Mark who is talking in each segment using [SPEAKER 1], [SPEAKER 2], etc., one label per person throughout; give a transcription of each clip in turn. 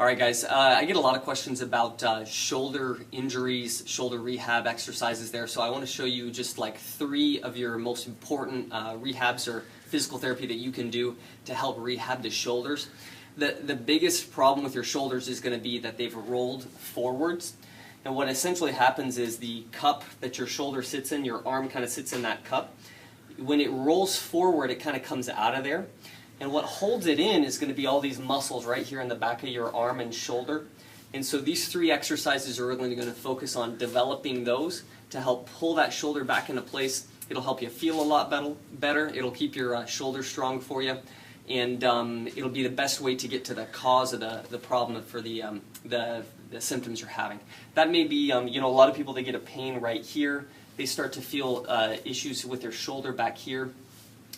[SPEAKER 1] Alright guys, I get a lot of questions about shoulder injuries, shoulder rehab exercises there, so I want to show you just like 3 of your most important rehabs or physical therapy that you can do to help rehab the shoulders. The biggest problem with your shoulders is going to be that they've rolled forwards, and what essentially happens is the cup that your shoulder sits in, your arm kind of sits in that cup. When it rolls forward, it kind of comes out of there. And what holds it in is going to be all these muscles right here in the back of your arm and shoulder. And so these 3 exercises are really going to focus on developing those to help pull that shoulder back into place. It'll help you feel a lot better. It'll keep your shoulder strong for you. And it'll be the best way to get to the cause of the problem for the symptoms you're having. That may be, a lot of people, they get a pain right here. They start to feel issues with their shoulder back here.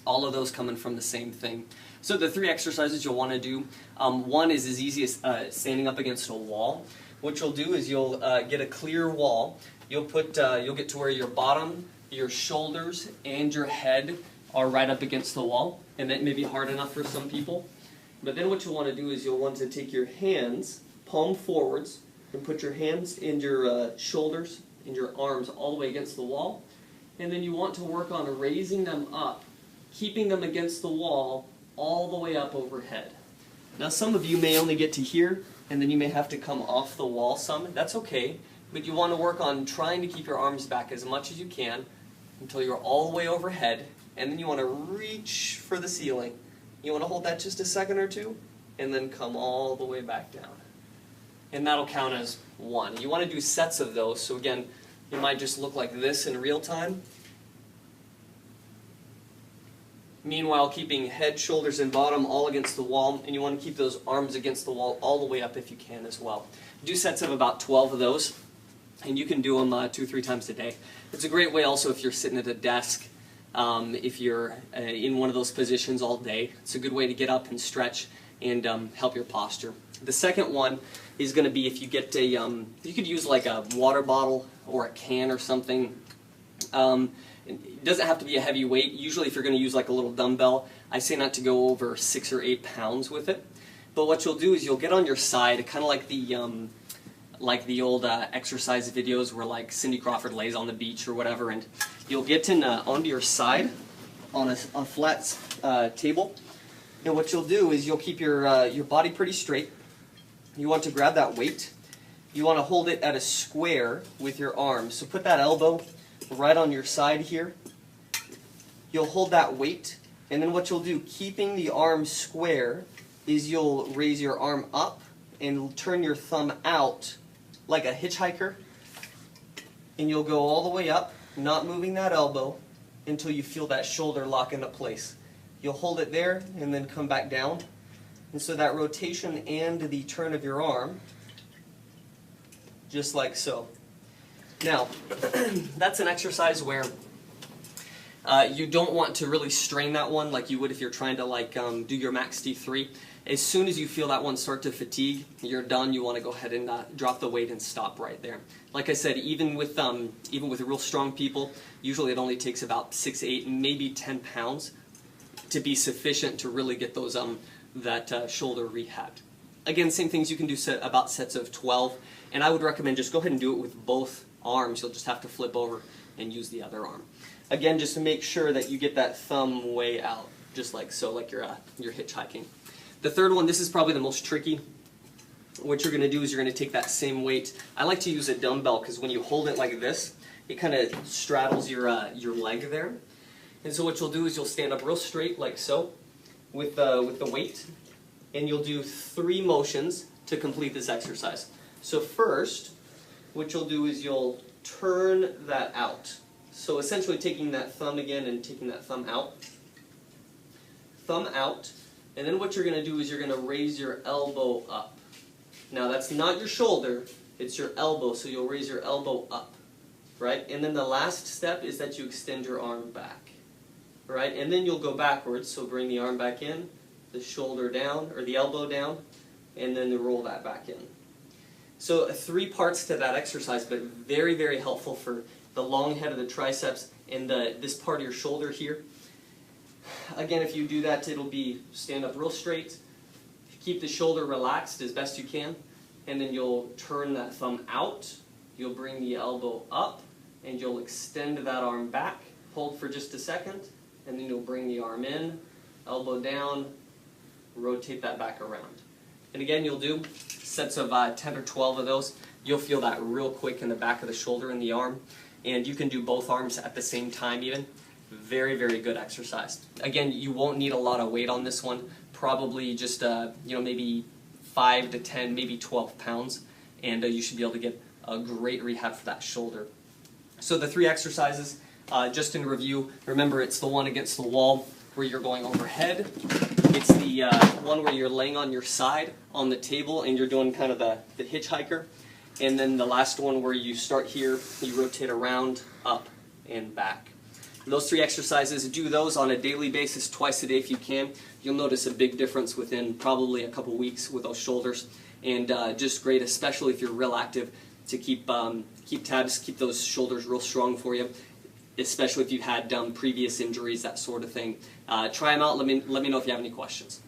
[SPEAKER 1] All of those coming from the same thing. So the 3 exercises you'll want to do, one is as easy as standing up against a wall. What you'll do is you'll get a clear wall. You'll get to where your bottom, your shoulders, and your head are right up against the wall, and that may be hard enough for some people. But then what you'll want to do is you'll want to take your hands, palm forwards, and put your hands in your shoulders and your arms all the way against the wall. And then you want to work on raising them up, keeping them against the wall all the way up overhead. Now some of you may only get to here, and then you may have to come off the wall some. That's okay, but you want to work on trying to keep your arms back as much as you can until you're all the way overhead, and then you want to reach for the ceiling. You want to hold that just a second or 2, and then come all the way back down. And that'll count as 1. You want to do sets of those, so again, it might just look like this in real time. Meanwhile, keeping head, shoulders, and bottom all against the wall, and you want to keep those arms against the wall all the way up if you can as well. Do sets of about 12 of those, and you can do them 2 or 3 times a day. It's a great way also if you're sitting at a desk, if you're in one of those positions all day. It's a good way to get up and stretch and help your posture. The second one is going to be if you get a, you could use like a water bottle or a can or something. It doesn't have to be a heavy weight. Usually if you're going to use like a little dumbbell, I say not to go over 6 or 8 pounds with it. But what you'll do is you'll get on your side, kind of like the old exercise videos where like Cindy Crawford lays on the beach or whatever, and you'll get onto your side on a flat table. And what you'll do is you'll keep your body pretty straight. You want to grab that weight. You want to hold it at a square with your arms. So put that elbow right on your side here. You'll hold that weight, and then what you'll do, keeping the arm square, is you'll raise your arm up and turn your thumb out like a hitchhiker, and you'll go all the way up, not moving that elbow until you feel that shoulder lock into place. You'll hold it there and then come back down, and so that rotation and the turn of your arm, just like so. Now, that's an exercise where you don't want to really strain that one like you would if you're trying to like do your max T3. As soon as you feel that one start to fatigue, you're done. You want to go ahead and drop the weight and stop right there. Like I said, even with real strong people, usually it only takes about 6, 8, maybe 10 pounds to be sufficient to really get those that shoulder rehabbed. Again, same things you can do about sets of 12, and I would recommend just go ahead and do it with both arms. You'll just have to flip over and use the other arm. Again, just to make sure that you get that thumb way out, just like so, like you're hitchhiking. The third one, this is probably the most tricky. What you're going to do is you're going to take that same weight. I like to use a dumbbell because when you hold it like this, it kind of straddles your leg there. And so what you'll do is you'll stand up real straight like so with the weight, and you'll do 3 motions to complete this exercise. So first, what you'll do is you'll turn that out. So essentially taking that thumb again and taking that thumb out, and then what you're going to do is you're going to raise your elbow up. Now that's not your shoulder, it's your elbow, so you'll raise your elbow up, right? And then the last step is that you extend your arm back, right? And then you'll go backwards, so bring the arm back in, the shoulder down, or the elbow down, and then roll that back in. So 3 parts to that exercise, but very, very helpful for the long head of the triceps and this part of your shoulder here. Again, if you do that, it'll be stand up real straight, Keep the shoulder relaxed as best you can, and then you'll turn that thumb out. You'll bring the elbow up, and you'll extend that arm back. Hold for just a second, and then you'll bring the arm in, elbow down, rotate that back around. And again, you'll do sets of 10 or 12 of those. You'll feel that real quick in the back of the shoulder and the arm. And you can do both arms at the same time even. Very, very good exercise. Again, you won't need a lot of weight on this one. Probably just maybe 5 to 10, maybe 12 pounds. And you should be able to get a great rehab for that shoulder. So the 3 exercises, just in review, remember it's the one against the wall where you're going overhead. It's the one where you're laying on your side on the table and you're doing kind of the hitchhiker. And then the last one where you start here, you rotate around, up, and back. Those 3 exercises, do those on a daily basis, twice a day if you can. You'll notice a big difference within probably a couple weeks with those shoulders. And just great, especially if you're real active, to keep tabs, keep those shoulders real strong for you, especially if you've had previous injuries, that sort of thing. Try them out. Let me know if you have any questions.